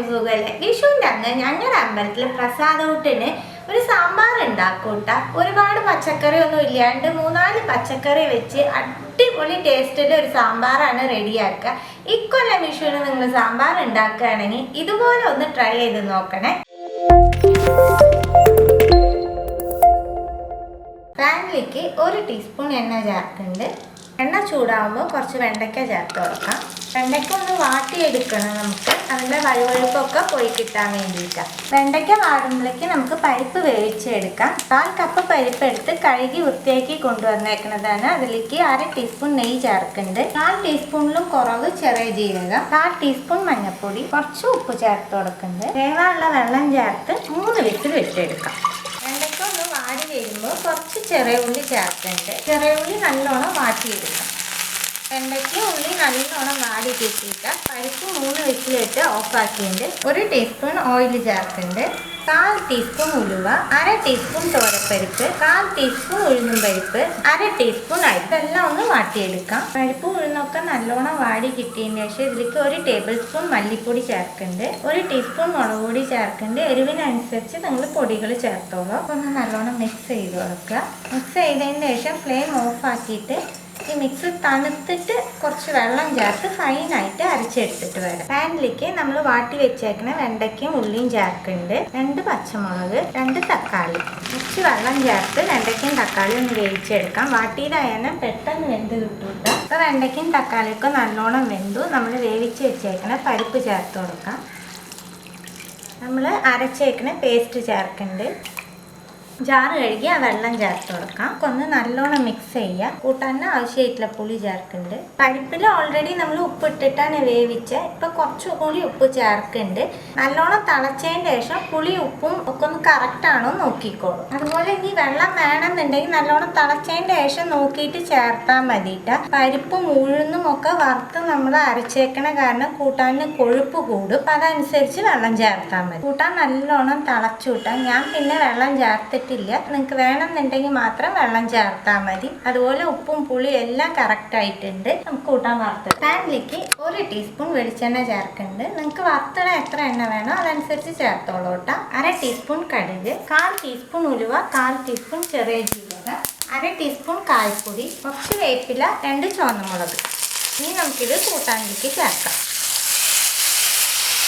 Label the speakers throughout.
Speaker 1: എല്ലാവർക്കും സുഖമല്ലേ? വിഷുവിൻ്റെ അന്ന് ഞങ്ങളുടെ അമ്പലത്തിൽ പ്രസാദൂട്ടിന് ഒരു സാമ്പാർ ഉണ്ടാക്കൂട്ട. ഒരുപാട് പച്ചക്കറി ഒന്നും ഇല്ലാണ്ട് 3-4 പച്ചക്കറി വെച്ച് അടിപൊളി ടേസ്റ്റിൽ ഒരു സാമ്പാറാണ് റെഡിയാക്കുക. ഇക്കൊല്ലം വിഷുവിന് നിങ്ങൾ സാമ്പാർ ഉണ്ടാക്കുകയാണെങ്കിൽ ഇതുപോലെ ഒന്ന് ട്രൈ ചെയ്ത് നോക്കണേ. പാനിലേക്ക് 1 ടീസ്പൂൺ എണ്ണ ചേർക്കുന്നുണ്ട്. എണ്ണ ചൂടാകുമ്പോൾ കുറച്ച് വെണ്ടയ്ക്ക ചേർത്ത് കൊടുക്കാം. വെണ്ടയ്ക്ക ഒന്ന് വാട്ടിയെടുക്കണം നമുക്ക്, അതിൻ്റെ വഴുവഴുപ്പൊക്കെ പോയി കിട്ടാൻ വേണ്ടിയിട്ടാണ്. വെണ്ടയ്ക്ക വാടുമ്പോഴേക്ക് നമുക്ക് പരിപ്പ് വേവിച്ചെടുക്കാം. 1/4 കപ്പ് പരിപ്പ് എടുത്ത് കഴുകി വൃത്തിയാക്കി കൊണ്ടുവന്നേക്കുന്നതാണ്. അതിലേക്ക് 1/2 ടീസ്പൂൺ നെയ്യ് ചേർക്കുന്നുണ്ട്. 4 ടീസ്പൂണിലും കുറവ് ചെറിയ ജീരകം, 1/4 ടീസ്പൂൺ മഞ്ഞൾപ്പൊടി, കുറച്ച് ഉപ്പ് ചേർത്ത് കൊടുക്കുന്നുണ്ട്. വേവാനുള്ള വെള്ളം ചേർത്ത് 3 വിസിൽ വെച്ചെടുക്കാം. വെണ്ടയ്ക്ക ഒന്ന് വാടി വരുമ്പോൾ കുറച്ച് ചെറിയ ഉള്ളി ചേർക്കുന്നുണ്ട്. ചെറിയ ഉള്ളി നല്ലോണം വാട്ടിയെടുക്കാം. വെണ്ടയ്ക്ക ഉള്ളി നല്ലോണം വാടി കിട്ടിയിട്ട് പരിപ്പ് 3 വിസിലിട്ട് ഓഫാക്കിയിട്ടുണ്ട്. 1 ടീസ്പൂൺ ഓയിൽ ചേർക്കുന്നുണ്ട്. 1/4 ടീസ്പൂൺ ഉലുവ, 1/2 ടീസ്പൂൺ തോരപ്പരിപ്പ്, 1/4 ടീസ്പൂൺ ഉഴുന്നും പരിപ്പ്, 1/2 ടീസ്പൂൺ അരി. ഇതെല്ലാം ഒന്ന് വാട്ടിയെടുക്കാം. പരിപ്പ് ഉഴുന്നൊക്കെ നല്ലോണം വാടി കിട്ടിയതിന് ശേഷം ഇതിലേക്ക് 1 ടേബിൾ സ്പൂൺ മല്ലിപ്പൊടി ചേർക്കുന്നുണ്ട്. 1 ടീസ്പൂൺ മുളക് പൊടി ചേർക്കുന്നുണ്ട്. എരിവിനനുസരിച്ച് നിങ്ങൾ പൊടികൾ ചേർത്തോളൂ. ഒന്ന് നല്ലോണം മിക്സ് ചെയ്ത് കൊടുക്കുക. മിക്സ് ചെയ്തതിന് ശേഷം ഫ്ലെയിം ഓഫാക്കിയിട്ട് ഈ മിക്സ് തണുത്തിട്ട് കുറച്ച് വെള്ളം ചേർത്ത് ഫൈനായിട്ട് അരച്ചെടുത്തിട്ട് വരാം. പാനിലേക്ക് നമ്മൾ വാട്ടി വെച്ചേക്കുന്ന വെണ്ടയ്ക്കയും ഉള്ളിയും ചേർക്കുന്നുണ്ട്. 2 പച്ചമുളക്, 2 തക്കാളി, കുറച്ച് വെള്ളം ചേർത്ത് വെണ്ടയ്ക്കയും തക്കാളിയും ഒന്ന് വേവിച്ചെടുക്കാം. വാട്ടിയിലായാലും പെട്ടെന്ന് വെന്ത് കിട്ടൂട്ട. അപ്പോൾ വെണ്ടയ്ക്കയും തക്കാളിയൊക്കെ നല്ലോണം വെന്തു. നമ്മൾ വേവിച്ച് വെച്ചേക്കുന്ന പരിപ്പ് ചേർത്ത് കൊടുക്കാം. നമ്മൾ അരച്ചേക്കുന്ന പേസ്റ്റ് ചേർക്കുന്നുണ്ട്. ജാറ് കഴുകി ആ വെള്ളം ചേർത്ത് കൊടുക്കാം. ഒന്ന് നല്ലോണം മിക്സ് ചെയ്യുക. കൂട്ടാൻ ആവശ്യമായിട്ടുള്ള പുളി ചേർക്കുന്നുണ്ട്. പരിപ്പിൽ ഓൾറെഡി നമ്മൾ ഉപ്പിട്ടിട്ടാണ് വേവിച്ചത്. ഇപ്പോൾ കുറച്ചുകൂടി ഉപ്പ് ചേർക്കുന്നുണ്ട്. നല്ലോണം തിളച്ചതിന് ശേഷം പുളി ഉപ്പും ഒക്കെ ഒന്ന് കറക്റ്റാണോ നോക്കിക്കോളും. അതുപോലെ ഇനി വെള്ളം വേണമെന്നുണ്ടെങ്കിൽ നല്ലോണം തിളച്ചതിന് ശേഷം നോക്കിയിട്ട് ചേർത്താൽ മതിയിട്ട. പരിപ്പും ഉഴുന്നും ഒക്കെ വറുത്ത് നമ്മൾ അരച്ചേക്കണ കാരണം കൂട്ടാന് കൊഴുപ്പ് കൂടും. അപ്പം അതനുസരിച്ച് വെള്ളം ചേർത്താൽ മതി. കൂട്ടാൻ നല്ലോണം തിളച്ചു കൂട്ടാൻ. ഞാൻ പിന്നെ വെള്ളം ചേർത്തിട്ട് നിങ്ങൾക്ക് വേണമെന്നുണ്ടെങ്കിൽ മാത്രം വെള്ളം ചേർത്താൽ മതി. അതുപോലെ ഉപ്പും പുളിയും എല്ലാം കറക്റ്റ് ആയിട്ടുണ്ട്. നമുക്ക് കൂട്ടാൻ വറുത്ത് പാനിലേക്ക് 1 ടീസ്പൂൺ വെളിച്ചെണ്ണ ചേർക്കുന്നുണ്ട്. നിങ്ങൾക്ക് വറുത്തിട എത്ര എണ്ണ വേണോ അതനുസരിച്ച് ചേർത്തോളൂ കേട്ടോ. 1/2 ടീസ്പൂൺ കടുക്, 1/4 ടീസ്പൂൺ ഉലുവ, 1/4 ടീസ്പൂൺ ചെറിയ ജീരകം, 1/2 ടീസ്പൂൺ കായപ്പൊടി, കുറച്ച് വേപ്പില, 2 ചുവന്നമുളക്. ഇനി നമുക്കിത് കൂട്ടാനിലേക്ക് ചേർക്കാം.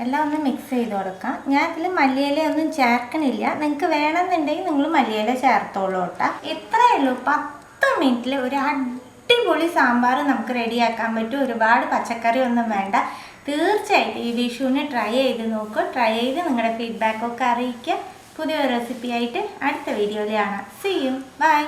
Speaker 1: എല്ലാം ഒന്ന് മിക്സ് ചെയ്ത് കൊടുക്കാം. ഞാൻ ഇതിൽ മല്ലിയില ഒന്നും ചേർക്കണില്ല. നിങ്ങൾക്ക് വേണമെന്നുണ്ടെങ്കിൽ നിങ്ങൾ മല്ലിയില ചേർത്തോളൂ കേട്ടോ. ഇത്രയേ ഉള്ളൂ. 10 മിനിറ്റിൽ ഒരു അടിപൊളി സാമ്പാർ നമുക്ക് റെഡിയാക്കാൻ പറ്റും. ഒരുപാട് പച്ചക്കറി ഒന്നും വേണ്ട. തീർച്ചയായിട്ടും ഈ വിഷുവിന് ട്രൈ ചെയ്ത് നോക്കൂ. ട്രൈ ചെയ്ത് നിങ്ങളുടെ ഫീഡ്ബാക്കൊക്കെ അറിയിക്കുക. പുതിയൊരു റെസിപ്പി ആയിട്ട് അടുത്ത വീഡിയോയിൽ കാണാം. See you. Bye.